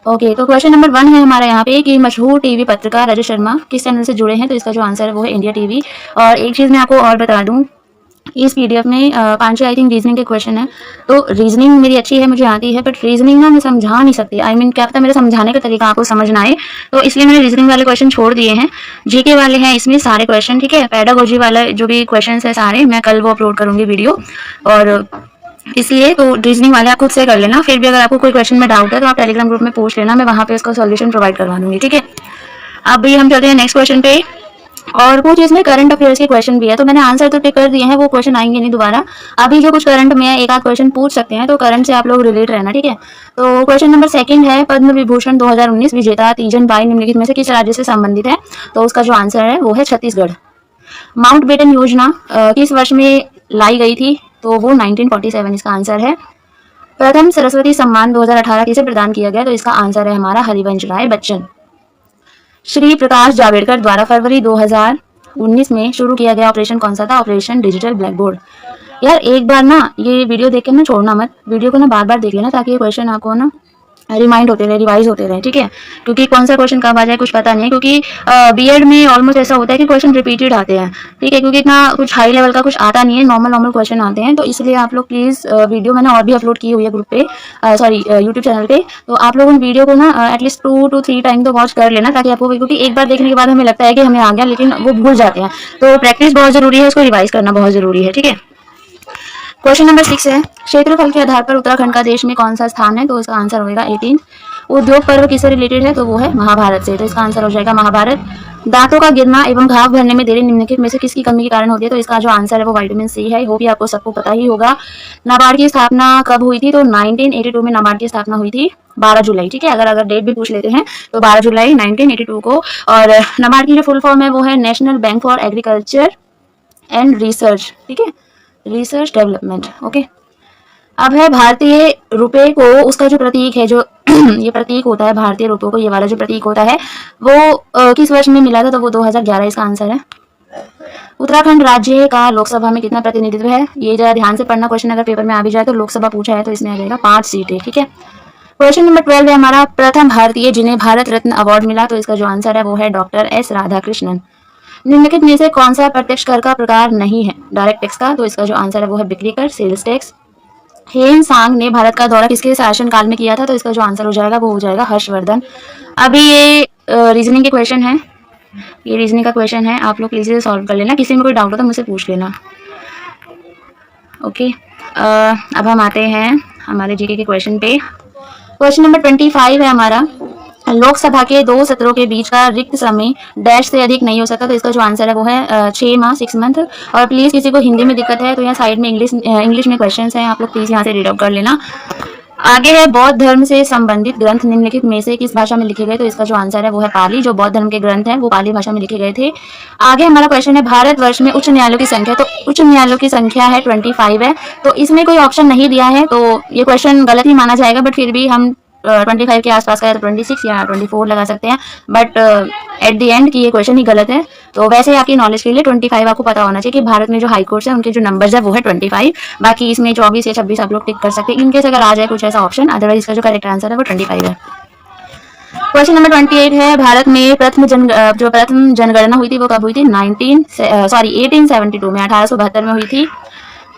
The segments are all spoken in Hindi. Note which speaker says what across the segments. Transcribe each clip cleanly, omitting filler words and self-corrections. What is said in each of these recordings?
Speaker 1: ओके, तो क्वेश्चन नंबर 1 है हमारा यहाँ पे कि मशहूर टीवी पत्रकार रजत शर्मा किस चैनल से जुड़े हैं? तो इसका जो आंसर है वो है इंडिया टीवी। और एक चीज़ मैं आपको और बता दूँ, इस पीडीएफ में 5 आई थिंक रीजनिंग के क्वेश्चन है। तो रीजनिंग मेरी अच्छी है, मुझे आती है, बट रीजनिंग ना मैं समझा नहीं सकती। आई मीन क्या पता मेरे समझाने का तरीका आपको समझ ना आए, तो इसलिए मैंने रीजनिंग वाले क्वेश्चन छोड़ दिए हैं। जीके वाले हैं इसमें सारे क्वेश्चन, ठीक है। पेडागोजी वाला जो भी क्वेश्चन है सारे, मैं कल वो अपलोड करूंगी वीडियो, और इसलिए तो रीजनिंग वाले आप खुद से कर लेना। फिर भी अगर आपको कोई क्वेश्चन में डाउट है तो आप टेलीग्राम ग्रुप में पूछ लेना, मैं वहाँ पे उसका सॉल्यूशन प्रोवाइड करवा दूंगी, ठीक है। अब भी हम चलते हैं नेक्स्ट क्वेश्चन पे, और कुछ इसमें करंट अफेयर्स के क्वेश्चन भी है। तो मैंने आंसर तो टिक कर दिए हैं, वो क्वेश्चन आएंगे नहीं दोबारा। अभी जो कुछ करंट में है, एक आध क्वेश्चन पूछ सकते हैं, तो करंट से आप लोग रिलेट रहना, ठीक है। तो क्वेश्चन नंबर 2 है, पद्म विभूषण 2019 विजेता तीजन बाई निम्नलिखित में से किस राज्य से संबंधित है? तो उसका जो आंसर है वो है छत्तीसगढ़। माउंटबेटन योजना किस वर्ष में लाई गई थी? तो वो 1947 इसका आंसर है। प्रथम सरस्वती सम्मान 2018 किसे प्रदान किया गया? तो इसका आंसर है हमारा हरिवंश राय बच्चन। श्री प्रकाश जावड़ेकर द्वारा फरवरी 2019 में शुरू किया गया ऑपरेशन कौन सा था? Operation digital black board. यार एक बार ना ये वीडियो देख के ना छोड़ना मत, वीडियो को ना बार बार देख लेना, ताकि ये क्वेश्चन आपको ना रिमाइंड होते रहे, रिवाइज होते रहे, ठीक है। क्योंकि कौन सा क्वेश्चन कब आ जाए कुछ पता नहीं है, क्योंकि बीएड में ऑलमोस्ट ऐसा होता है कि क्वेश्चन रिपीटेड आते हैं, ठीक है। क्योंकि इतना कुछ हाई लेवल का कुछ आता नहीं है, नॉर्मल क्वेश्चन आते हैं। तो इसलिए आप लोग प्लीज़ वीडियो मैंने और भी अपलोड की हुई है ग्रुप पे, सॉरी यूट्यूब चैनल पे, तो आप लोग उन वीडियो को ना एटलीस्ट 2 to 3 टाइम तो वॉच कर लेना, ताकि आपको, क्योंकि एक बार देखने के बाद हमें लगता है कि हमें आ गया, लेकिन वो भूल जाते हैं। तो प्रैक्टिस बहुत जरूरी है, उसको रिवाइज करना बहुत जरूरी है, ठीक है। क्वेश्चन नंबर 6 है, क्षेत्रफल के आधार पर उत्तराखंड का देश में कौन सा स्थान है? तो इसका आंसर होगा 18। उद्योग पर्व किससे रिलेटेड है? तो वो है महाभारत से, तो इसका आंसर हो जाएगा महाभारत। दांतों का गिरना एवं घाव भरने में देरी निम्नलिखित में से किसकी कमी के कारण होती है? तो इसका जो आंसर है वो विटामिन सी है। वो भी आपको सबको पता ही होगा। नाबार्ड की स्थापना कब हुई थी? तो 1982 में नाबार्ड की स्थापना हुई थी, 12 जुलाई, ठीक है। अगर डेट भी पूछ लेते हैं तो 12 जुलाई 1982 को। और नाबार्ड की जो फुल फॉर्म है वो है national bank for agriculture and research, ठीक है, रिसर्च डेवलपमेंट, ओके। अब है भारतीय रुपए को, उसका जो प्रतीक है, जो ये प्रतीक होता है भारतीय रुपए को, ये वाला जो प्रतीक होता है वो किस वर्ष में मिला था? तो वो 2011 इसका आंसर है। उत्तराखंड राज्य का लोकसभा में कितना प्रतिनिधित्व है? ये जरा ध्यान से पढ़ना, क्वेश्चन अगर पेपर में आ भी जाए तो लोकसभा पूछा है तो इसमें आ जाएगा 5 सीटें, ठीक है। क्वेश्चन नंबर 12 है हमारा, प्रथम भारतीय जिन्हें भारत रत्न अवार्ड मिला? तो इसका जो आंसर है वो है डॉक्टर एस राधाकृष्णन। निम्नलिखित में से कौन सा प्रत्यक्ष कर का प्रकार नहीं है डायरेक्ट टैक्स का? तो इसका जो आंसर है वो है बिक्री कर, सेल्स टैक्स। हेन सांग ने भारत का दौरा किसके शासन काल में किया था? तो इसका जो आंसर हो जाएगा वो हो जाएगा हर्षवर्धन। अभी ये रीजनिंग के क्वेश्चन है, ये रीजनिंग का क्वेश्चन है, आप लोग इजीली सॉल्व कर लेना। किसी में कोई डाउट हो तो मुझसे पूछ लेना, ओके। अब हम आते हैं हमारे जीके के क्वेश्चन पे। क्वेश्चन नंबर 25 है हमारा, लोकसभा के 2 सत्रों के बीच का रिक्त समय डैश से अधिक नहीं हो सकता? तो इसका जो आंसर है वो है 6 माह, 6 मंथ। और प्लीज़ किसी को हिंदी में दिक्कत है तो यहाँ साइड में इंग्लिश में क्वेश्चंस हैं, आप लोग प्लीज़ यहाँ से रीड आउट कर लेना। आगे है, बौद्ध धर्म से संबंधित ग्रंथ निम्नलिखित में से किस भाषा में लिखे गए? तो इसका जो आंसर है वो है पाली। जो बौद्ध धर्म के ग्रंथ हैं वो पाली भाषा में लिखे गए थे। आगे हमारा क्वेश्चन है, भारतवर्ष में उच्च न्यायालयों की संख्या? तो उच्च न्यायालयों की संख्या है 25 है। तो इसमें कोई ऑप्शन नहीं दिया है तो ये क्वेश्चन गलत ही माना जाएगा, बट फिर भी हम 25 के आसपास का है तो 26 या 24 लगा सकते हैं, बट एट द एंड की ये क्वेश्चन ही गलत है। तो वैसे आपकी नॉलेज के लिए 25 आपको पता होना चाहिए कि भारत में जो हाई कोर्ट्स है उनके जो नंबर्स है वो है 25। बाकी इसमें 24 या 26 आप लोग टिक कर सकते हैं इनकेस अगर आ जाए कुछ ऐसा ऑप्शन, अदरवाइज इसका जो करेक्ट आंसर है वो 25 है। क्वेश्चन नंबर 28 है, भारत में जो प्रथम जनगणना हुई थी वो कब हुई थी? 1872 में, 1872 में हुई थी।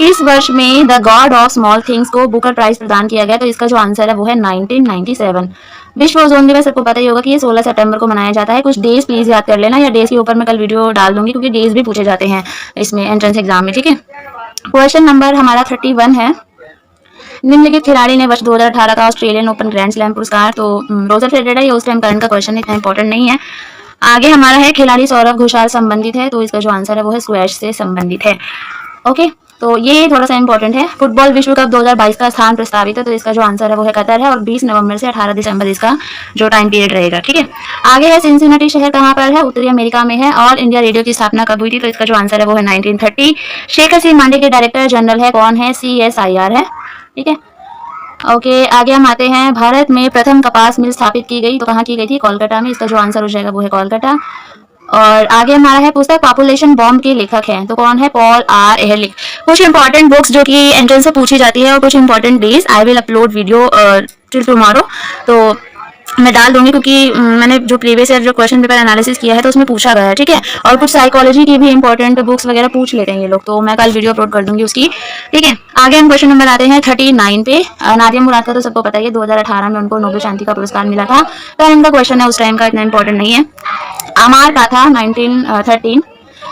Speaker 1: इस वर्ष में the God of small things को बुकर प्राइज प्रदान किया गया? तो इसका जो आंसर है वो है 1997। विश्व ओजोन दिवस सबको पता ही होगा कि ये 16 सितंबर को मनाया जाता है। कुछ डेज प्लीज याद कर लेना, या डेज के ऊपर मैं कल वीडियो डाल दूंगी, क्योंकि डेज भी पूछे जाते हैं इसमें एंट्रेंस एग्जाम में, ठीक है। क्वेश्चन नंबर हमारा 31 है, निम्नलिखित खिलाड़ी ने वर्ष 2018 का ऑस्ट्रेलियन ओपन ग्रैंड स्लैम पुरस्कार? तो रोजर फेडरर है, ये उस टाइम करंट का क्वेश्चन इतना इंपॉर्टेंट नहीं है। आगे हमारा है, खिलाड़ी सौरभ घोषाल संबंधित है? तो इसका जो आंसर है वो है स्क्वैश से संबंधित है, ओके। तो ये थोड़ा सा इंपॉर्टेंट है। फुटबॉल विश्व कप 2022 का स्थान प्रस्तावित है? तो इसका जो आंसर है वो है कतर है, और 20 नवंबर से 18 दिसंबर इसका जो टाइम पीरियड रहेगा, ठीक है। आगे है, सिंसिनाटी शहर कहाँ पर है? उत्तरी अमेरिका में है। ऑल इंडिया रेडियो की स्थापना कब हुई थी? तो इसका जो आंसर है वो है 1930। शेखर सिंह मांडे के डायरेक्टर जनरल है कौन है? CSIR है, ठीक है, ओके। आगे हम आते हैं, भारत में प्रथम कपास मिल स्थापित की गई? तो कहाँ की गई थी? कोलकाता में। इसका जो आंसर हो जाएगा वो है कोलकाता। और आगे हमारा है, पुस्तक पॉपुलेशन बॉम्ब के लेखक हैं? तो कौन है? Paul R Ehrlich. कुछ इंपॉर्टेंट बुक्स जो कि एंट्रेंस से पूछी जाती है और कुछ important days, I will upload video till tomorrow. तो मैं डाल दूंगी, क्योंकि मैंने जो प्रीवियस ईयर जो क्वेश्चन पेपर एनालिसिस किया है तो उसमें पूछा गया है, ठीक है। और कुछ साइकोलॉजी की भी इंपॉर्टेंट बुक्स वगैरह पूछ लेते हैं ये लोग, तो मैं कल वीडियो अपलोड कर दूंगी उसकी, ठीक है। आगे हम क्वेश्चन नंबर आते हैं 39 पे। नादिया मुराद का तो सबको पता ही है, 2018 में उनको नोबेल शांति का पुरस्कार मिला था। तो इनका क्वेश्चन है उस टाइम का, इतना इंपॉर्टेंट नहीं है। अमार गाथा 1913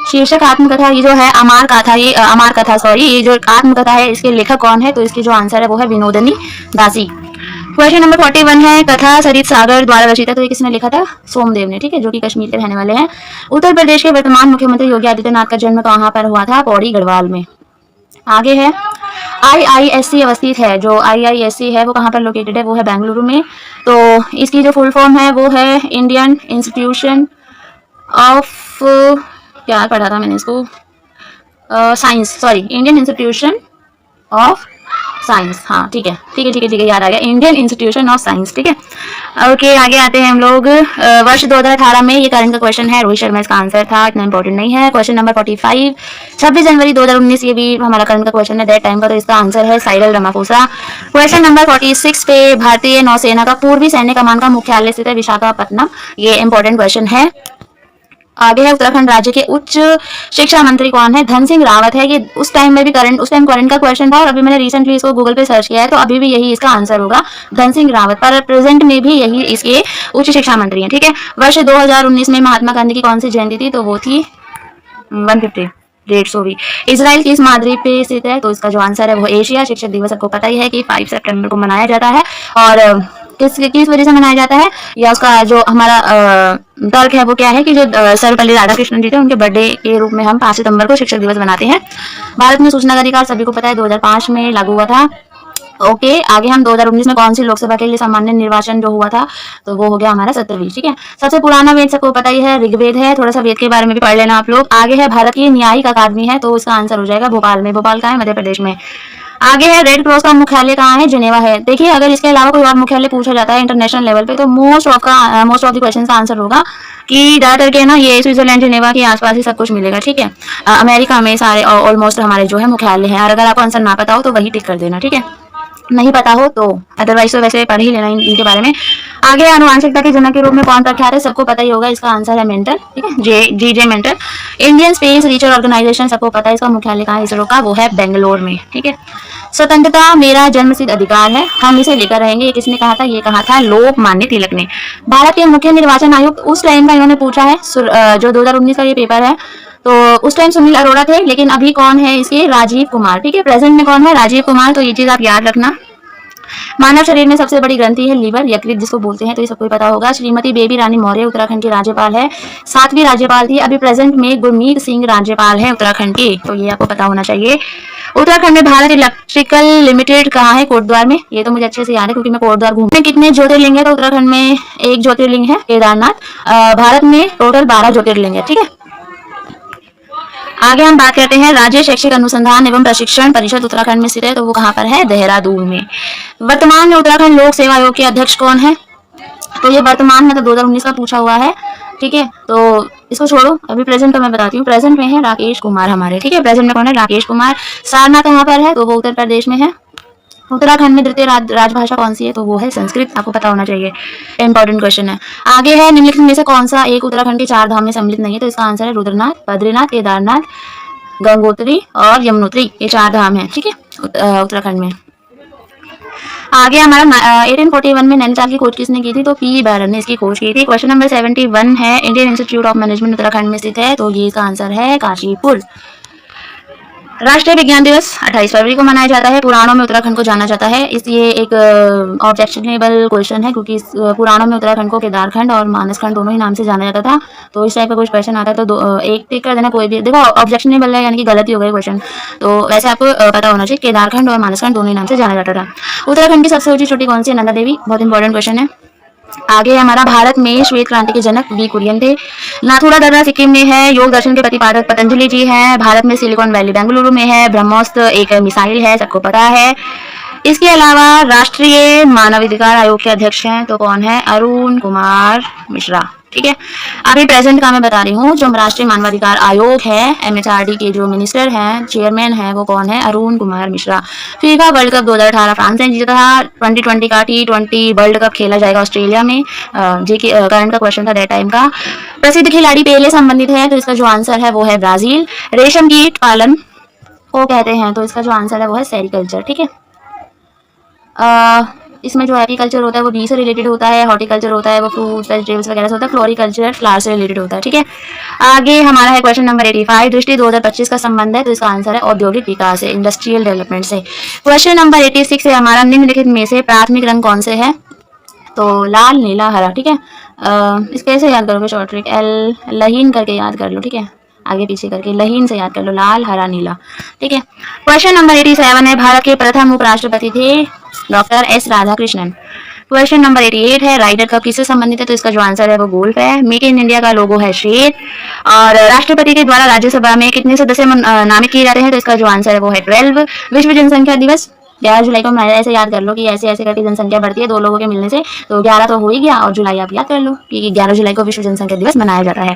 Speaker 1: शीर्षक आत्मकथा, ये जो है अमार गाथा, ये अमार कथा सॉरी, ये जो आत्मकथा है इसके लेखक कौन है? तो इसकी जो आंसर है वो है विनोदनी दासी। क्वेश्चन नंबर 41 है, कथा सरित सागर द्वारा रचित है, तो ये किसने लिखा था? सोमदेव ने, ठीक है, जो कि कश्मीर के रहने वाले हैं। उत्तर प्रदेश के वर्तमान मुख्यमंत्री योगी आदित्यनाथ का जन्म कहाँ पर हुआ था? पौड़ी गढ़वाल में। आगे है IISc अवस्थित है, जो IISc है वो कहाँ पर लोकेटेड है? वो है बेंगलुरु में। तो इसकी जो फुल फॉर्म है वो है इंडियन इंस्टीट्यूशन ऑफ, क्या पढ़ा था मैंने इसको, science, sorry, Indian institution of science, हाँ ठीक है ठीक है ठीक है ठीक है, याद आ गया, इंडियन इंस्टीट्यूशन ऑफ साइंस, ठीक है। ओके, आगे आते हैं हम लोग। वर्ष 2018 में, ये करंट का क्वेश्चन है, रोहित शर्मा इसका आंसर था, इतना इंपॉर्टेंट नहीं है। क्वेश्चन नंबर 45, 26 जनवरी 2019, ये भी हमारा करंट का क्वेश्चन है, दैट टाइम का, तो इसका आंसर है साइरल रामाफोसा। क्वेश्चन नंबर 46 पे, भारतीय नौसेना का पूर्वी सैन्य कमान का मुख्यालय स्थित है विशाखापट्टनम, ये इंपॉर्टेंट क्वेश्चन है। आगे है, उत्तराखंड राज्य के उच्च शिक्षा मंत्री कौन है? धन सिंह रावत है। ये उस टाइम में भी करंट, उस टाइम करंट का क्वेश्चन था, और अभी मैंने रिसेंटली इसको गूगल पे सर्च किया है, तो अभी भी यही इसका आंसर होगा, धन सिंह रावत। पर प्रेजेंट में भी यही इसके उच्च शिक्षा मंत्री हैं, ठीक है। वर्ष 2019 में महात्मा गांधी की कौन सी जयंती थी? तो वो थी 150 150वीं। इजराइल किस महाद्वीप पे स्थित है? तो इसका जो आंसर है वो एशिया। शिक्षक दिवस सबको पता ही है कि 5 सितंबर को मनाया जाता है, और किस वजह से मनाया जाता है, या उसका जो हमारा तर्क है वो क्या है कि जो सर्वपल्ली राधाकृष्णन जी थे उनके बर्थडे के रूप में हम 5 सितंबर को शिक्षक दिवस मनाते हैं। भारत में सूचना का अधिकार सभी को पता है 2005 में लागू हुआ था। ओके, आगे हम 2019 में कौन सी लोकसभा के लिए सामान्य निर्वाचन जो हुआ था? तो वो हो गया हमारा 17वीं, ठीक है। सबसे पुराना वेद सबको पता ही है, ऋग्वेद है, थोड़ा सा वेद के बारे में भी पढ़ लेना आप लोग। आगे है, भारत की न्यायिक अकादमी है, तो इसका आंसर हो जाएगा भोपाल में। भोपाल का है, मध्य प्रदेश में। आगे है, रेड क्रॉस का मुख्यालय कहाँ है? जिनेवा है। देखिए, अगर इसके अलावा कोई और मुख्यालय पूछा जाता है इंटरनेशनल लेवल पे, तो मोस्ट ऑफ द क्वेश्चन का आंसर होगा कि ज्यादातर के ना ये स्विट्जरलैंड जिनेवा के आसपास ही सब कुछ मिलेगा, ठीक है। अमेरिका में सारे ऑलमोस्ट हमारे जो है मुख्यालय हैं, और अगर आपको आंसर ना पता हो तो वही टिक कर देना, ठीक है, नहीं पता हो तो, अदरवाइज तो वैसे पढ़ ही लेना इनके बारे में। आगे, आनुवांशिकता के जनक के रूप में कौन प्रख्यात है? सबको पता ही होगा, इसका आंसर है मेंटल, ठीक है, J Mendel. Indian Space Research Organisation सबको पता है, इसका मुख्यालय कहाँ है इसरो का? वो है बेंगलोर में, ठीक है। स्वतंत्रता मेरा जन्मसिद्ध अधिकार है, हम इसे लेकर रहेंगे, ये किसने कहा था? ये कहा था लोकमान्य तिलक ने। भारत के मुख्य निर्वाचन आयुक्त उस टाइम का इन्होंने पूछा है, जो 2019 का ये पेपर है, तो उस टाइम सुनील अरोड़ा थे, लेकिन अभी कौन है इसके? राजीव कुमार, ठीक है, प्रेजेंट में कौन है? राजीव कुमार। तो ये चीज आप याद रखना। मानव शरीर में सबसे बड़ी ग्रंथि है लीवर, यकृत जिसको बोलते हैं, तो ये सबको पता होगा। श्रीमती बेबी रानी मौर्य उत्तराखंड की राज्यपाल है, 7वीं राज्यपाल थी। अभी प्रेजेंट में गुरमीत सिंह राज्यपाल है उत्तराखंड के, तो ये आपको पता होना चाहिए। उत्तराखंड में भारत इलेक्ट्रिकल लिमिटेड कहाँ है? कोटद्वार में। ये तो मुझे अच्छे से याद है क्योंकि मैं कोटद्वार घूमने। कितने ज्योतिर्लिंग है? तो उत्तराखंड में एक ज्योतिर्लिंग है केदारनाथ। भारत में टोटल 12 ज्योतिर्लिंग है, ठीक है। आगे हम बात करते हैं, राज्य शैक्षिक अनुसंधान एवं प्रशिक्षण परिषद उत्तराखंड में स्थित है, तो वो कहाँ पर है? देहरादून में। वर्तमान में उत्तराखंड लोक सेवा आयोग के अध्यक्ष कौन है? तो ये वर्तमान मतलब 2019 का पूछा हुआ है, ठीक है, तो इसको छोड़ो, अभी प्रेजेंट का मैं बताती हूँ। प्रेजेंट में है राकेश कुमार हमारे, ठीक है, प्रेजेंट में कौन है? राकेश कुमार। सारनाथ कहाँ पर है? तो वो उत्तर प्रदेश में है। उत्तराखंड में द्वितीय राजभाषा कौन सी है? तो वो है संस्कृत, आपको पता होना चाहिए, इंपॉर्टेंट क्वेश्चन है। आगे है, निम्नलिखित में से कौन सा एक उत्तराखंड के 4 धाम में सम्मिलित नहीं है? तो इसका आंसर है रुद्रनाथ, बद्रीनाथ, केदारनाथ, गंगोत्री और यमुनोत्री, ये 4 धाम है, ठीक है, उत्तराखंड में। आगे हमारा 1841 में नैनीताल की खोज किसने की थी? तो पी बैरन ने इसकी खोज की थी। क्वेश्चन नंबर 71 है, Indian institute of management Uttarakhand में स्थित है, तो ये इसका आंसर है काशीपुर। राष्ट्रीय विज्ञान दिवस 28 फरवरी को मनाया जाता है। पुराणों में उत्तराखंड को जाना जाता है, इसलिए एक ऑब्जेक्शनेबल क्वेश्चन है, क्योंकि पुराणों में उत्तराखंड को केदारखंड और मानसखंड दोनों ही नाम से जाना जाता था। तो इस टाइप का कुछ क्वेश्चन आता है तो एक टिक कर देना, कोई भी। देखो, ऑब्जेक्शनेबल है यानी कि गलती हो गई क्वेश्चन, तो वैसे आपको पता होना चाहिए केदारखंड और मानसखंड दोनों ही नाम से जाना जाता था। उत्तराखंड की सबसे ऊंची चोटी कौन सी है? नंदा देवी, बहुत इंपॉर्टेंट क्वेश्चन है। आगे हमारा, भारत में श्वेत क्रांति के जनक वी कुरियन थे। नाथुला दर्रा सिक्किम में है। योग दर्शन के प्रतिपादक पतंजलि जी हैं। भारत में सिलिकॉन वैली बेंगलुरु में है। ब्रह्मोस्त्र एक मिसाइल है, सबको पता है। इसके अलावा राष्ट्रीय मानवाधिकार आयोग के अध्यक्ष हैं तो कौन है? अरुण कुमार मिश्रा। ठीक है, अभी प्रेजेंट का मैं बता रही हूँ। जो राष्ट्रीय मानवाधिकार आयोग है, MHRD के जो मिनिस्टर हैं, चेयरमैन हैं, वो कौन है? Arun Kumar Mishra. FIFA world cup 2018 France ने जीता था। 2020 का T20 वर्ल्ड कप खेला जाएगा ऑस्ट्रेलिया में। जी के करंट का क्वेश्चन था दैट टाइम का। प्रसिद्ध खिलाड़ी पेले संबंधित है तो इसका जो आंसर है वो है ब्राजील। रेशम कीट पालन को कहते हैं तो इसका जो आंसर है वो है सेरिकल्चर। ठीक है, इसमें जो एपीकल्चर होता है वो बी से रिलेटेड होता है, हॉर्टिकल्चर होता है वो फ्रूट्स वेजिटेबल्स वगैरह से होता है, फ्लोरिकल्चर फ्लावर से रिलेटेड होता है। ठीक है, आगे हमारा है क्वेश्चन नंबर 85। दृष्टि 2025 का संबंध है तो इसका आंसर है औद्योगिक विकास से, इंडस्ट्रियल डेवलपमेंट से। क्वेश्चन नंबर 86 है हमारा, निम्नलिखित में से प्राथमिक रंग कौन से है? तो लाल, नीला, हरा। ठीक है, इसको कैसे याद करोगे? शॉर्ट ट्रिक, लहीन करके याद कर लो। ठीक है, आगे पीछे करके लहीन से याद कर लो, लाल, हरा, नीला। ठीक है, क्वेश्चन नंबर 87 है, भारत के प्रथम उपराष्ट्रपति थे doctor S Radhakrishnan. Question number 88 है, राइडर कप किससे संबंधित है तो इसका जो आंसर है वो गोल्फ है। मेक इन इंडिया का लोगो है शेर। और राष्ट्रपति के द्वारा राज्यसभा में कितने सदस्य नामित किए जाते हैं तो इसका जो आंसर है वो है 12। विश्व जनसंख्या दिवस 11 जुलाई को मनाया। ऐसे याद कर लो कि ऐसे ऐसे करके जनसंख्या बढ़ती है दो लोगों के मिलने से, तो 11 तो हो ही गया और जुलाई आप याद कर लो कि 11 जुलाई को विश्व जनसंख्या दिवस मनाया जाता है।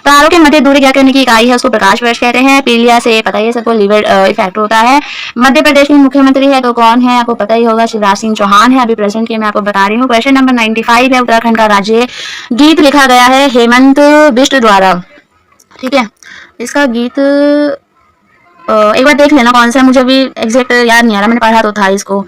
Speaker 1: तारों के मध्य दूरी क्या करने की इकाई है उसको प्रकाश वर्ष कहते हैं। पीलिया से पता ही है सबको, लीवर इफेक्ट होता है। मध्य प्रदेश के मुख्यमंत्री है तो कौन है? आपको पता ही होगा, शिवराज सिंह चौहान है। अभी प्रेजेंट के मैं आपको बता रही हूँ। क्वेश्चन नंबर 95 है, उत्तराखंड का राज्य गीत लिखा गया है हेमंत बिष्ट द्वारा। ठीक है, इसका गीत एक बार देख लेना कौन सा, मुझे अभी एग्जैक्ट याद नहीं आ रहा, मैंने पढ़ा तो था इसको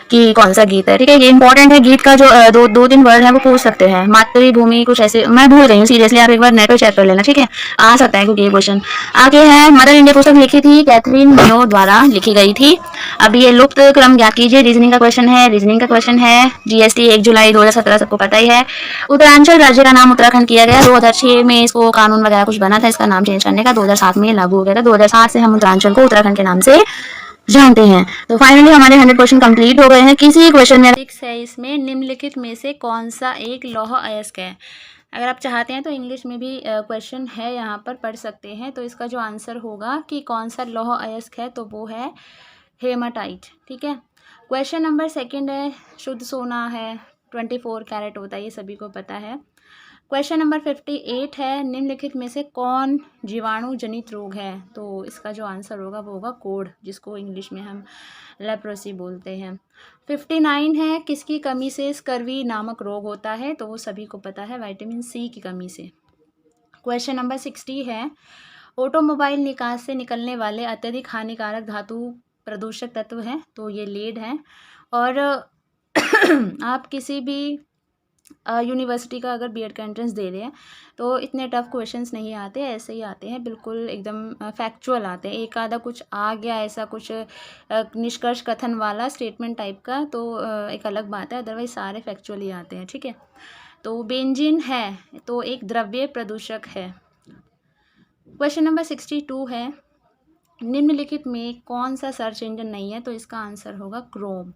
Speaker 1: कि कौन सा गीत है। ठीक है, ये इंपॉर्टेंट है। गीत का जो दो तीन वर्ड है वो पूछ सकते हैं, मातृभूमि कुछ ऐसे, मैं भूल गई हूँ सीरियसली, आप एक बार नेट पे चेक कर लेना। ठीक है, आ सकता है क्योंकि ये क्वेश्चन आगे है। मदर इंडिया पुस्तक लिखी थी कैथरीन मिनो द्वारा लिखी गई थी। अब ये लुप्त क्रम ज्ञात कीजिए। रीजनिंग का क्वेश्चन है, रीजनिंग का क्वेश्चन है। जीएसटी 1 जुलाई 2017 सबको पता ही है। उत्तरांचल राज्य का नाम उत्तराखंड किया गया 2006 में, इसको कानून वगैरह कुछ बना था इसका नाम चेंज करने का, 2007 में लागू हो गया था। 2007 से हम उत्तरांचल को उत्तराखंड के नाम से जानते हैं। तो फाइनली हमारे 100 क्वेश्चन कंप्लीट हो गए हैं। किसी क्वेश्चन में 6 है, इसमें निम्नलिखित में से कौन सा एक लौह अयस्क है? अगर आप चाहते हैं तो इंग्लिश में भी क्वेश्चन है, यहाँ पर पढ़ सकते हैं। तो इसका जो आंसर होगा कि कौन सा लौह अयस्क है तो वो है हेमाटाइट। ठीक है, क्वेश्चन नंबर 2 है, शुद्ध सोना है 24 कैरेट होता है, ये सभी को पता है। क्वेश्चन नंबर 58 है, निम्नलिखित में से कौन जीवाणु जनित रोग है? तो इसका जो आंसर होगा वो होगा कोढ़, जिसको इंग्लिश में हम लेप्रोसी बोलते हैं। 59 है, किसकी कमी से स्कर्वी नामक रोग होता है? तो वो सभी को पता है, विटामिन सी की कमी से। क्वेश्चन नंबर 60 है, ऑटोमोबाइल निकास से निकलने वाले अत्यधिक हानिकारक धातु प्रदूषक तत्व हैं तो ये लेड है। और आप किसी भी यूनिवर्सिटी का अगर बीएड का एंट्रेंस दे रहे हैं तो इतने टफ क्वेश्चंस नहीं आते, ऐसे ही आते हैं, बिल्कुल एकदम फैक्चुअल आते हैं। एक आधा कुछ आ गया ऐसा कुछ निष्कर्ष कथन वाला स्टेटमेंट टाइप का तो एक अलग बात है, अदरवाइज सारे फैक्चुअल ही आते हैं। ठीक है, तो बेंजीन है तो एक द्रव्य प्रदूषक है। क्वेश्चन नंबर 62 है, निम्नलिखित में कौन सा सर्च इंजन नहीं है? तो इसका आंसर होगा क्रोम।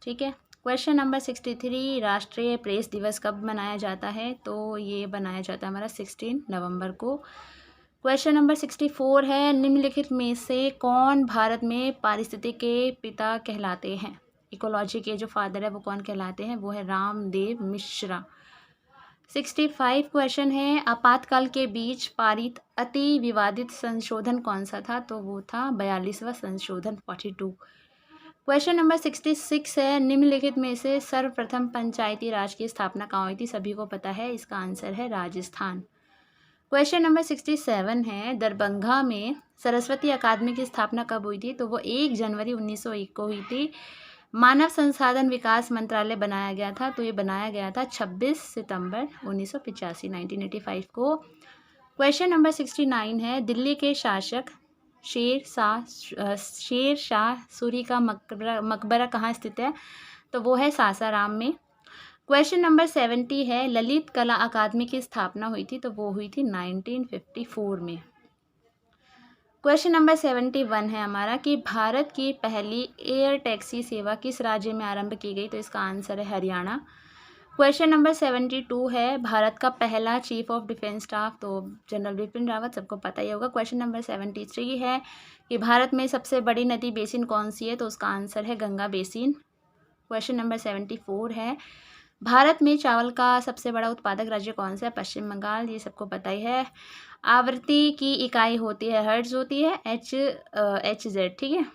Speaker 1: ठीक है, क्वेश्चन नंबर 63, राष्ट्रीय प्रेस दिवस कब मनाया जाता है? तो ये बनाया जाता है हमारा 16 नवंबर को। क्वेश्चन नंबर 64 है, निम्नलिखित में से कौन भारत में पारिस्थितिकी के पिता कहलाते हैं? इकोलॉजी के जो फादर है वो कौन कहलाते हैं? वो है रामदेव मिश्रा। 65 क्वेश्चन है, आपातकाल के बीच पारित अति विवादित संशोधन कौन सा था? तो वो था 42वां संशोधन 42। क्वेश्चन नंबर 66 है, निम्नलिखित में से सर्वप्रथम पंचायती राज की स्थापना कहाँ हुई थी? सभी को पता है, इसका आंसर है राजस्थान। क्वेश्चन नंबर 67 है, दरभंगा में सरस्वती अकादमी की स्थापना कब हुई थी? तो वो 1 जनवरी 1901 को हुई थी। मानव संसाधन विकास मंत्रालय बनाया गया था तो ये बनाया गया था 26 सितंबर 1985 1985 को। क्वेश्चन नंबर 69 है, दिल्ली के शासक शेर शाह सूरी का मकबरा कहाँ स्थित है? तो वो है सासाराम में। क्वेश्चन नंबर 70 है, ललित कला अकादमी की स्थापना हुई थी? तो वो हुई थी 1954 में। क्वेश्चन नंबर 71 है हमारा कि भारत की पहली एयर टैक्सी सेवा किस राज्य में आरंभ की गई? तो इसका आंसर है हरियाणा। क्वेश्चन नंबर 72 है, भारत का पहला चीफ ऑफ डिफेंस स्टाफ, तो जनरल बिपिन रावत, सबको पता ही होगा। क्वेश्चन नंबर 73 है कि भारत में सबसे बड़ी नदी बेसिन कौन सी है, तो उसका आंसर है गंगा बेसिन। क्वेश्चन नंबर 74 है, भारत में चावल का सबसे बड़ा उत्पादक राज्य कौन सा है, पश्चिम बंगाल, ये सबको पता ही है। आवृत्ति की इकाई होती है, हर्ट्ज होती है, HZ, ठीक है।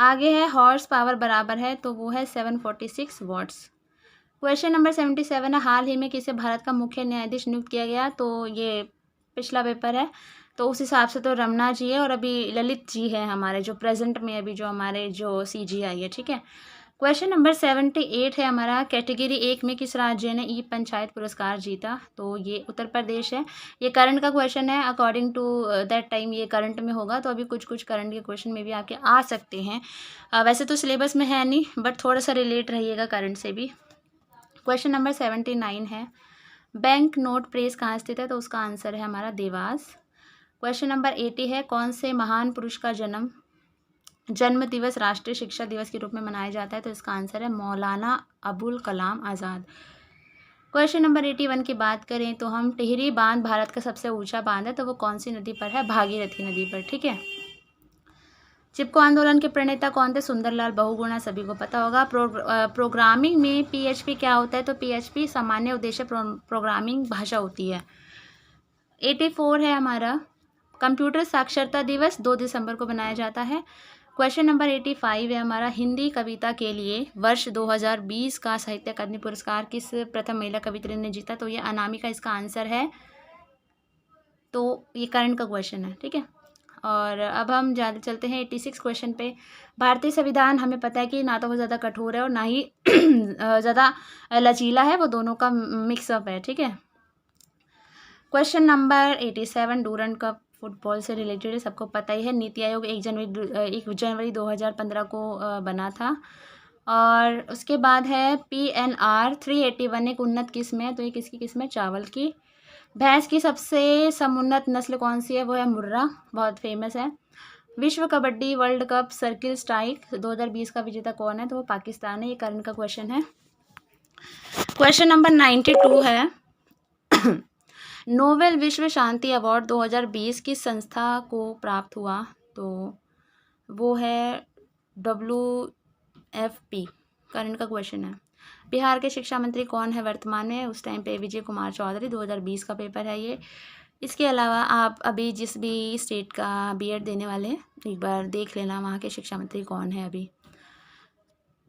Speaker 1: आगे है हॉर्स पावर बराबर है, तो वो है 746 वॉट्स। क्वेश्चन नंबर 77 है, हाल ही में किसे भारत का मुख्य न्यायाधीश नियुक्त किया गया, तो ये पिछला पेपर है, तो उस हिसाब से तो रमना जी है और अभी ललित जी है हमारे जो प्रेजेंट में अभी जो हमारे जो CGI है, ठीक है। क्वेश्चन नंबर 78 है हमारा, कैटेगरी 1 में किस राज्य ने ई पंचायत पुरस्कार जीता, तो ये उत्तर प्रदेश है। ये करंट का क्वेश्चन है, अकॉर्डिंग टू दैट टाइम ये करंट में होगा, तो अभी कुछ कुछ करंट के क्वेश्चन में भी आपके आ सकते हैं। वैसे तो सिलेबस में है नहीं, बट थोड़ा सा रिलेट रहिएगा करंट से भी। क्वेश्चन नंबर 79 है, बैंक नोट प्रेस कहाँ स्थित है, तो उसका आंसर है हमारा देवास। क्वेश्चन नंबर 80 है, कौन से महान पुरुष का जन्म दिवस राष्ट्रीय शिक्षा दिवस के रूप में मनाया जाता है, तो इसका आंसर है मौलाना अबुल कलाम आज़ाद। क्वेश्चन नंबर 81 की बात करें तो हम टिहरी बांध भारत का सबसे ऊंचा बांध है, तो वो कौन सी नदी पर है, भागीरथी नदी पर, ठीक है। चिपको आंदोलन के प्रणेता कौन थे, सुंदरलाल बहुगुणा, सभी को पता होगा। प्रोग्रामिंग में PHP क्या होता है, तो PHP सामान्य उद्देश्य प्रोग्रामिंग भाषा होती है। 84 है हमारा, कंप्यूटर साक्षरता दिवस 2 दिसंबर को मनाया जाता है। क्वेश्चन नंबर 85 है हमारा, हिंदी कविता के लिए वर्ष 2020 का साहित्य अकादमी पुरस्कार किस प्रथम महिला कवित्री ने जीता, तो ये अनामिका इसका आंसर है। तो ये करंट का क्वेश्चन है, ठीक है। और अब हम ज़्यादा चलते हैं 86 क्वेश्चन पे। भारतीय संविधान हमें पता है कि ना तो वो ज़्यादा कठोर है और ना ही ज़्यादा लचीला है, वो दोनों का मिक्सअप है, ठीक है। Question number 87 Durand cup football से रिलेटेड है, सबको पता ही है। नीति आयोग 1 जनवरी 2015 को बना था। और उसके बाद है PNR 381 एक उन्नत किस्म है, तो ये किसकी किस्म है, चावल की। भैंस की सबसे समुन्नत नस्ल कौन सी है, वो है मुर्रा, बहुत फेमस है। विश्व kabaddi world cup circle strike 2020 का विजेता कौन है, तो वो पाकिस्तान है, ये करंट का क्वेश्चन है। क्वेश्चन नंबर 92 है, नोबेल विश्व शांति अवार्ड 2020 किस संस्था को प्राप्त हुआ, तो वो है WFP, करंट का क्वेश्चन है। बिहार के शिक्षा मंत्री कौन है वर्तमान में, उस टाइम पे विजय कुमार चौधरी, 2020 का पेपर है ये। इसके अलावा आप अभी जिस भी स्टेट का B.Ed देने वाले हैं, एक बार देख लेना वहाँ के शिक्षा मंत्री कौन है अभी।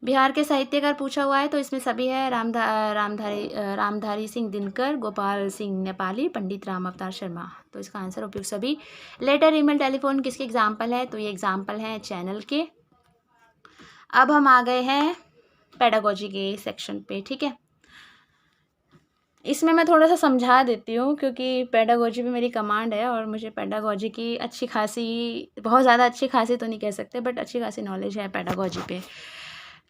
Speaker 1: बिहार के साहित्यकार पूछा हुआ है, तो इसमें सभी है, रामधारी सिंह दिनकर, गोपाल सिंह नेपाली, पंडित राम अवतार शर्मा, तो इसका आंसर उपयुक्त सभी। लेटर, ईमेल, टेलीफोन किसके एग्जाम्पल है, तो ये एग्जाम्पल है चैनल के। अब हम आ गए हैं पेडागोजी के सेक्शन पे, ठीक है। इसमें मैं थोड़ा सा समझा देती हूँ क्योंकि पेडागोजी पे मेरी कमांड है और मुझे पेडागोजी की अच्छी खासी, बहुत ज़्यादा अच्छी खासी तो नहीं कह सकते, बट अच्छी खासी नॉलेज है पेडागोजी पे।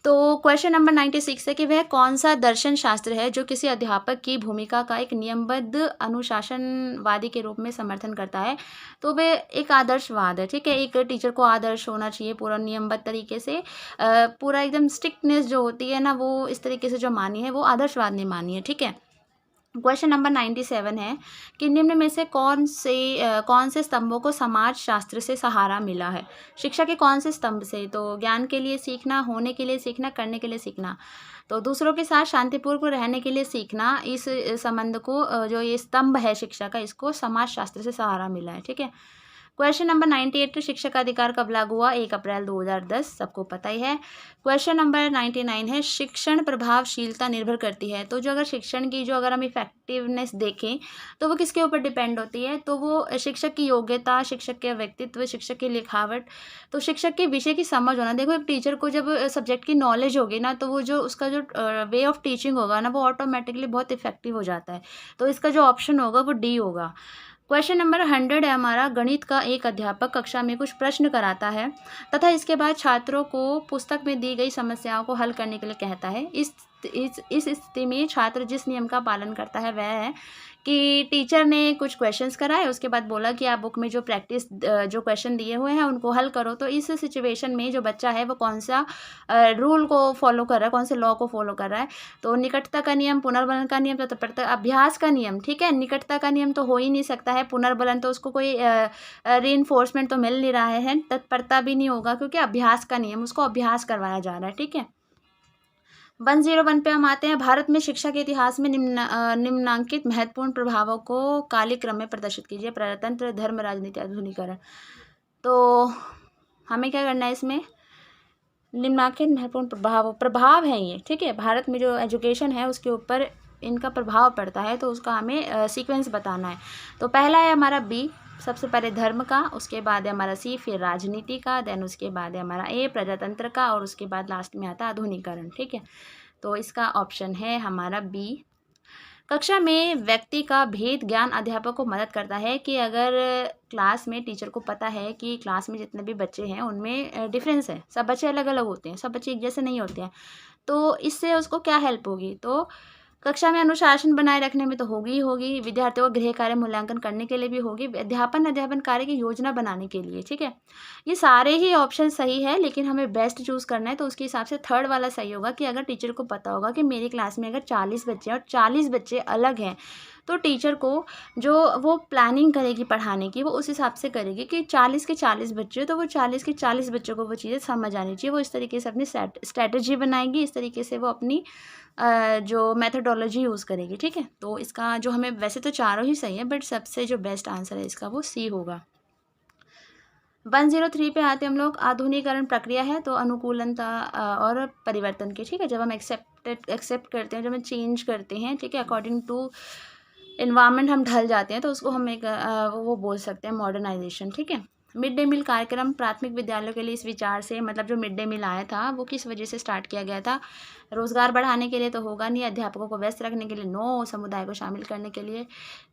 Speaker 1: तो क्वेश्चन नंबर 96 है कि वह कौन सा दर्शन शास्त्र है जो किसी अध्यापक की भूमिका का एक नियमबद्ध अनुशासनवादी के रूप में समर्थन करता है, तो वह एक आदर्शवाद है, ठीक है। एक टीचर को आदर्श होना चाहिए पूरा नियमबद्ध तरीके से, पूरा एकदम स्ट्रिक्टनेस जो होती है ना, वो इस तरीके से जो मानी है वो आदर्शवाद ने मानी है, ठीक है। क्वेश्चन नंबर 97 है कि निम्न में से कौन से स्तंभों को समाज शास्त्र से सहारा मिला है, शिक्षा के कौन से स्तंभ से, तो ज्ञान के लिए सीखना, होने के लिए सीखना, करने के लिए सीखना, तो दूसरों के साथ शांतिपूर्वक रहने के लिए सीखना, इस संबंध को जो ये स्तंभ है शिक्षा का, इसको समाज शास्त्र से सहारा मिला है, ठीक है। क्वेश्चन नंबर 98 शिक्षा का अधिकार कब लागू हुआ, 1 अप्रैल 2010, सबको पता ही है। क्वेश्चन नंबर 99 है, शिक्षण प्रभावशीलता निर्भर करती है, तो जो अगर शिक्षण की जो अगर हम इफेक्टिवनेस देखें तो वो किसके ऊपर डिपेंड होती है, तो वो शिक्षक की योग्यता, शिक्षक के व्यक्तित्व, शिक्षक की लिखावट, तो शिक्षक के विषय की समझ होना। देखो एक टीचर को जब सब्जेक्ट की नॉलेज होगी ना, तो वो जो उसका जो वे ऑफ टीचिंग होगा ना, वो ऑटोमेटिकली बहुत इफेक्टिव हो जाता है, तो इसका जो ऑप्शन होगा वो D होगा। क्वेश्चन नंबर 100 है हमारा, गणित का एक अध्यापक कक्षा में कुछ प्रश्न कराता है तथा इसके बाद छात्रों को पुस्तक में दी गई समस्याओं को हल करने के लिए कहता है। इस इस स्थिति में छात्र जिस नियम का पालन करता है वह है कि टीचर ने कुछ क्वेश्चंस कराए, उसके बाद बोला कि आप बुक में जो प्रैक्टिस जो क्वेश्चन दिए हुए हैं उनको हल करो। तो इस सिचुएशन में जो बच्चा है वो कौन सा रूल को फॉलो कर रहा है, कौन से लॉ को फॉलो कर रहा है। तो निकटता का नियम, पुनर्बलन का नियम, तत्परता अभ्यास का नियम, ठीक है। निकटता का नियम तो हो ही नहीं सकता है, पुनर्बलन तो उसको कोई रीइंफोर्समेंट तो मिल नहीं रहा है, तत्परता भी नहीं होगा क्योंकि अभ्यास का नियम, उसको अभ्यास करवाया जा रहा है, ठीक है। 101 पे हम आते हैं। भारत में शिक्षा के इतिहास में निम्नांकित महत्वपूर्ण प्रभावों को कालिक क्रम में प्रदर्शित कीजिए। प्रजातंत्र, धर्म, राजनीति, आधुनिकीकरण। तो हमें क्या करना है इसमें, निम्नांकित महत्वपूर्ण प्रभाव हैं ये, ठीक है। भारत में जो एजुकेशन है उसके ऊपर इनका प्रभाव पड़ता है, तो उसका हमें सीक्वेंस बताना है। तो पहला है हमारा बी, सबसे पहले धर्म का, उसके बाद है हमारा सी, फिर राजनीति का, देन उसके बाद है हमारा ए प्रजातंत्र का, और उसके बाद लास्ट में आता है आधुनिकीकरण, ठीक है। तो इसका ऑप्शन है हमारा बी। कक्षा में व्यक्ति का भेद ज्ञान अध्यापक को मदद करता है कि अगर क्लास में टीचर को पता है कि क्लास में जितने भी बच्चे हैं उनमें डिफरेंस है, सब बच्चे अलग अलग होते हैं, सब बच्चे एक जैसे नहीं होते हैं, तो इससे उसको क्या हेल्प होगी। तो कक्षा में अनुशासन बनाए रखने में तो होगी ही होगी, विद्यार्थियों को गृह कार्य मूल्यांकन करने के लिए भी होगी, अध्यापन कार्य की योजना बनाने के लिए, ठीक है। ये सारे ही ऑप्शन सही है, लेकिन हमें बेस्ट चूज़ करना है, तो उसके हिसाब से थर्ड वाला सही होगा कि अगर टीचर को पता होगा कि मेरी क्लास में अगर 40 बच्चे हैं और 40 बच्चे अलग हैं, तो टीचर को जो वो प्लानिंग करेगी पढ़ाने की, वो उस हिसाब से करेगी कि 40 के 40 बच्चे, तो वो 40 के 40 बच्चों को वो चीज़ें समझ आनी चाहिए। वो इस तरीके से अपनी स्ट्रैटेजी बनाएगी, इस तरीके से वो अपनी जो मेथडोलॉजी यूज़ करेगी, ठीक है। तो इसका जो हमें, वैसे तो चारों ही सही है, बट सबसे जो बेस्ट आंसर है इसका वो सी होगा। 103 पे आते हैं हम लोग। आधुनिकीकरण प्रक्रिया है तो अनुकूलनता और परिवर्तन की, ठीक है। जब हम एक्सेप्ट करते हैं, जब हम चेंज करते हैं, ठीक है, अकॉर्डिंग टू इन्वायरमेंट हम ढल जाते हैं, तो उसको हम एक वो बोल सकते हैं मॉडर्नाइजेशन, ठीक है। मिड डे मील कार्यक्रम प्राथमिक विद्यालयों के लिए इस विचार से, मतलब जो मिड डे मील आया था वो किस वजह से स्टार्ट किया गया था। रोज़गार बढ़ाने के लिए तो होगा नहीं, अध्यापकों को व्यस्त रखने के लिए, नो, समुदाय को शामिल करने के लिए,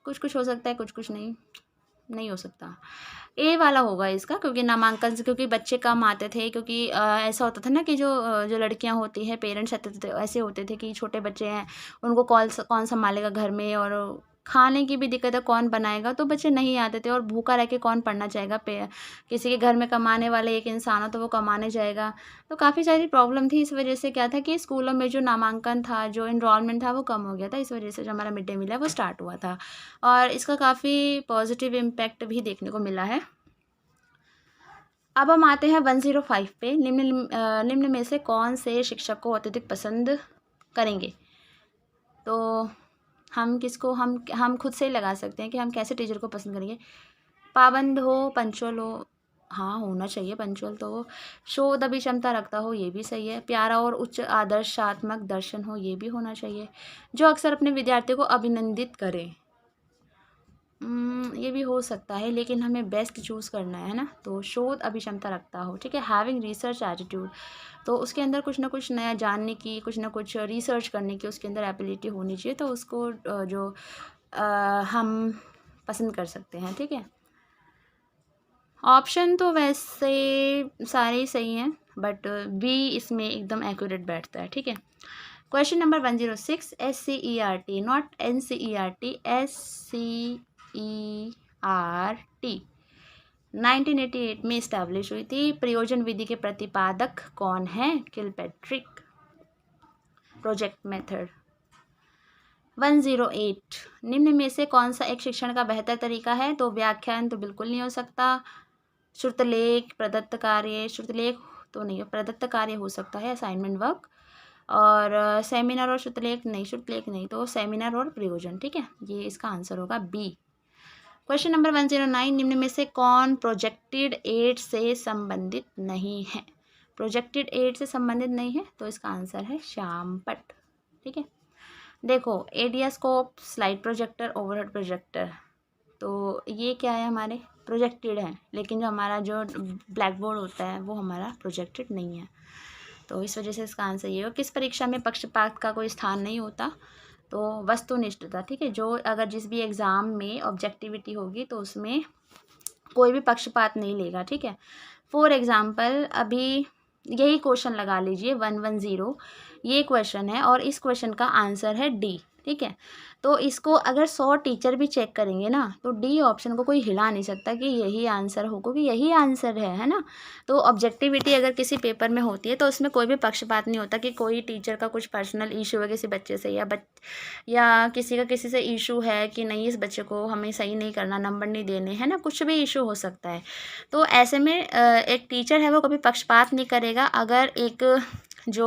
Speaker 1: कुछ कुछ हो सकता है, कुछ कुछ नहीं हो सकता। ए वाला होगा इसका, क्योंकि नामांकन से, क्योंकि बच्चे कम आते थे, क्योंकि ऐसा होता था ना कि जो लड़कियां होती हैं, पेरेंट्स ऐसे होते थे कि छोटे बच्चे हैं, उनको कौन संभालेगा घर में, और खाने की भी दिक्कत है, कौन बनाएगा, तो बच्चे नहीं आते थे, और भूखा रह के कौन पढ़ना चाहेगा। किसी के घर में कमाने वाले एक इंसान हो तो वो कमाने जाएगा, तो काफ़ी सारी प्रॉब्लम थी। इस वजह से क्या था कि स्कूलों में जो नामांकन था, जो इनरोलमेंट था वो कम हो गया था, इस वजह से जो हमारा मिड डे मील है वो स्टार्ट हुआ था, और इसका काफ़ी पॉजिटिव इम्पैक्ट भी देखने को मिला है। अब हम आते हैं 105 पे। निम्न में से कौन से शिक्षक को अत्यधिक पसंद करेंगे। तो हम खुद से ही लगा सकते हैं कि हम कैसे टीचर को पसंद करेंगे। पाबंद हो, पंचुअल हो, हाँ होना चाहिए पंचुअल, तो शोध अभिक्षमता रखता हो, ये भी सही है। प्यारा और उच्च आदर्शात्मक दर्शन हो, ये भी होना चाहिए। जो अक्सर अपने विद्यार्थियों को अभिनंदित करे, ये भी हो सकता है, लेकिन हमें बेस्ट चूज़ करना है ना। तो शोध अभिक्षमता रखता हो, ठीक है। हैविंग रिसर्च एटीट्यूड, तो उसके अंदर कुछ ना कुछ नया जानने की, कुछ ना कुछ रिसर्च करने की उसके अंदर एबिलिटी होनी चाहिए, तो उसको जो हम पसंद कर सकते हैं, ठीक है। ऑप्शन तो वैसे सारे ही सही हैं, बट बी इसमें एकदम एक्यूरेट बैठता है, ठीक है। Question number 106। SCERT, not NCERT, SCERT 1988 में इस्टेब्लिश हुई थी। प्रयोजन विधि के प्रतिपादक कौन है। किलपैट्रिक। Project method. 108। निम्न में से कौन सा एक शिक्षण का बेहतर तरीका है। तो व्याख्यान तो बिल्कुल नहीं हो सकता। श्रुतलेख, प्रदत्त कार्य, श्रुतलेख तो नहीं, प्रदत्त कार्य हो सकता है, असाइनमेंट वर्क, और सेमिनार और श्रुतलेख नहीं, तो सेमिनार और प्रयोजन, ठीक है। ये इसका आंसर होगा बी। Question number 109। निम्न में से कौन प्रोजेक्टेड एड से संबंधित नहीं है। प्रोजेक्टेड एड से संबंधित नहीं है, तो इसका आंसर है श्यामपट्ट, ठीक है। देखो, एडियास्कोप, स्लाइड प्रोजेक्टर, ओवरहेड प्रोजेक्टर, तो ये क्या है, हमारे प्रोजेक्टेड है, लेकिन जो हमारा जो ब्लैक बोर्ड होता है वो हमारा प्रोजेक्टेड नहीं है, तो इस वजह से इसका आंसर ये हो। किस परीक्षा में पक्षपात का कोई स्थान नहीं होता। तो वस्तुनिष्ठता, ठीक है। जो अगर जिस भी एग्ज़ाम में ऑब्जेक्टिविटी होगी तो उसमें कोई भी पक्षपात नहीं लेगा, ठीक है। फॉर एग्ज़ाम्पल, अभी यही क्वेश्चन लगा लीजिए 110, ये क्वेश्चन है और इस क्वेश्चन का आंसर है डी। ठीक है, तो इसको अगर 100 टीचर भी चेक करेंगे ना तो डी ऑप्शन को कोई हिला नहीं सकता कि यही आंसर हो, क्योंकि यही आंसर है ना। तो ऑब्जेक्टिविटी अगर किसी पेपर में होती है तो उसमें कोई भी पक्षपात नहीं होता कि कोई टीचर का कुछ पर्सनल इशू है किसी बच्चे से, या किसी का किसी से इशू है कि नहीं इस बच्चे को हमें सही नहीं करना, नंबर नहीं देने, है ना, कुछ भी इशू हो सकता है। तो ऐसे में एक टीचर है वो कभी पक्षपात नहीं करेगा अगर एक जो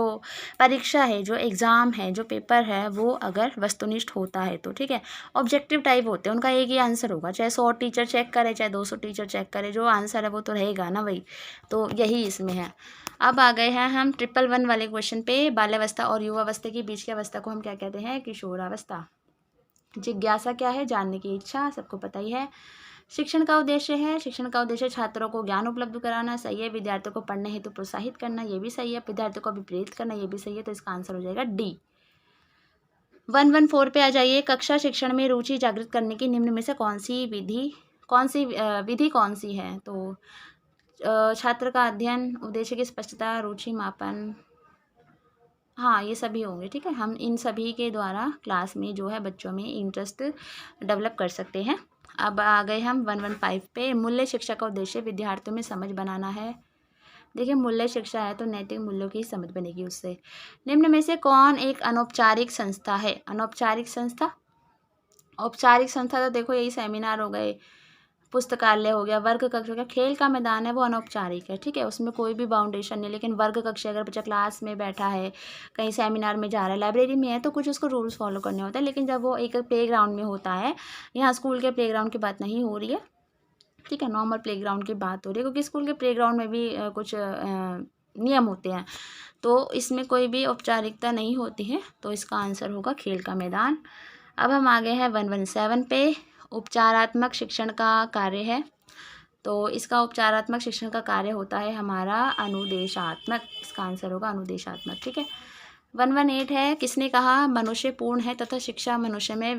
Speaker 1: परीक्षा है, जो एग्ज़ाम है, जो पेपर है वो अगर वस्तुनिष्ठ होता है तो। ठीक है, ऑब्जेक्टिव टाइप होते हैं, उनका एक ही आंसर होगा, चाहे 100 टीचर चेक करे चाहे 200 टीचर चेक करे, जो आंसर है वो तो रहेगा ना वही। तो यही इसमें है। अब आ गए हैं हम 111 वाले क्वेश्चन पे। बाल्यावस्था और युवावस्था के बीच की अवस्था को हम क्या कहते हैं? किशोरावस्था। जिज्ञासा क्या है? जानने की इच्छा, सबको पता ही है। शिक्षण का उद्देश्य है, शिक्षण का उद्देश्य छात्रों को ज्ञान उपलब्ध कराना, सही है। विद्यार्थियों को पढ़ने हेतु प्रोत्साहित करना, ये भी सही है। विद्यार्थियों को भी प्रेरित करना, ये भी सही है। तो इसका आंसर हो जाएगा डी। 114 पे आ जाइए। कक्षा शिक्षण में रुचि जागृत करने की निम्न में से कौन सी विधि कौन सी है? तो छात्र का अध्ययन, उद्देश्य की स्पष्टता, रुचि मापन, हाँ ये सभी होंगे। ठीक है, हम इन सभी के द्वारा क्लास में जो है बच्चों में इंटरेस्ट डेवलप कर सकते हैं। अब आ गए हम 115 पे। मूल्य शिक्षा का उद्देश्य विद्यार्थियों में समझ बनाना है। देखिए, मूल्य शिक्षा है तो नैतिक मूल्यों की समझ बनेगी उससे। निम्न में से कौन एक अनौपचारिक संस्था है? अनौपचारिक संस्था, औपचारिक संस्था तो देखो यही सेमिनार हो गए, पुस्तकालय हो गया, वर्ग कक्ष हो गया। खेल का मैदान है वो अनौपचारिक है। ठीक है, उसमें कोई भी बाउंडेशन नहीं। लेकिन वर्ग कक्ष अगर बच्चा क्लास में बैठा है, कहीं सेमिनार में जा रहा है, लाइब्रेरी में है, तो कुछ उसको रूल्स फॉलो करने होते हैं। लेकिन जब वो एक प्ले ग्राउंड में होता है, यहाँ स्कूल के प्ले ग्राउंड की बात नहीं हो रही है, ठीक है, नॉर्मल प्ले ग्राउंड की बात हो रही है, क्योंकि स्कूल के प्ले ग्राउंड में भी कुछ नियम होते हैं, तो इसमें कोई भी औपचारिकता नहीं होती है। तो इसका आंसर होगा खेल का मैदान। अब हम आ गए हैं 117 पे। उपचारात्मक शिक्षण का कार्य है, तो इसका उपचारात्मक शिक्षण का कार्य होता है हमारा अनुदेशात्मक। इसका आंसर होगा अनुदेशात्मक। ठीक है, 118 है। किसने कहा मनुष्य पूर्ण है तथा शिक्षा मनुष्य में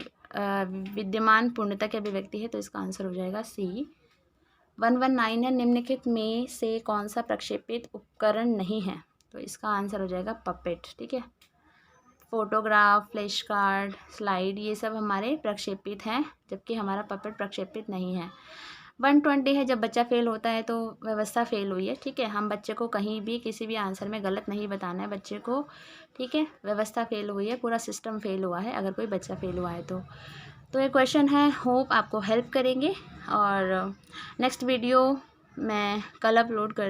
Speaker 1: विद्यमान पूर्णता की अभिव्यक्ति है? तो इसका आंसर हो जाएगा सी। 119 है। निम्नलिखित में से कौन सा प्रक्षेपित उपकरण नहीं है? तो इसका आंसर हो जाएगा पपेट। ठीक है, फोटोग्राफ, फ्लैश कार्ड, स्लाइड, ये सब हमारे प्रक्षेपित हैं, जबकि हमारा पपेट प्रक्षेपित नहीं है। 120 है। जब बच्चा फेल होता है तो व्यवस्था फेल हुई है। ठीक है, हम बच्चे को कहीं भी किसी भी आंसर में गलत नहीं बताना है बच्चे को। ठीक है, व्यवस्था फेल हुई है, पूरा सिस्टम फेल हुआ है अगर कोई बच्चा फेल हुआ है तो ये क्वेश्चन है, होप आपको हेल्प करेंगे। और नेक्स्ट वीडियो मैं कल अपलोड कर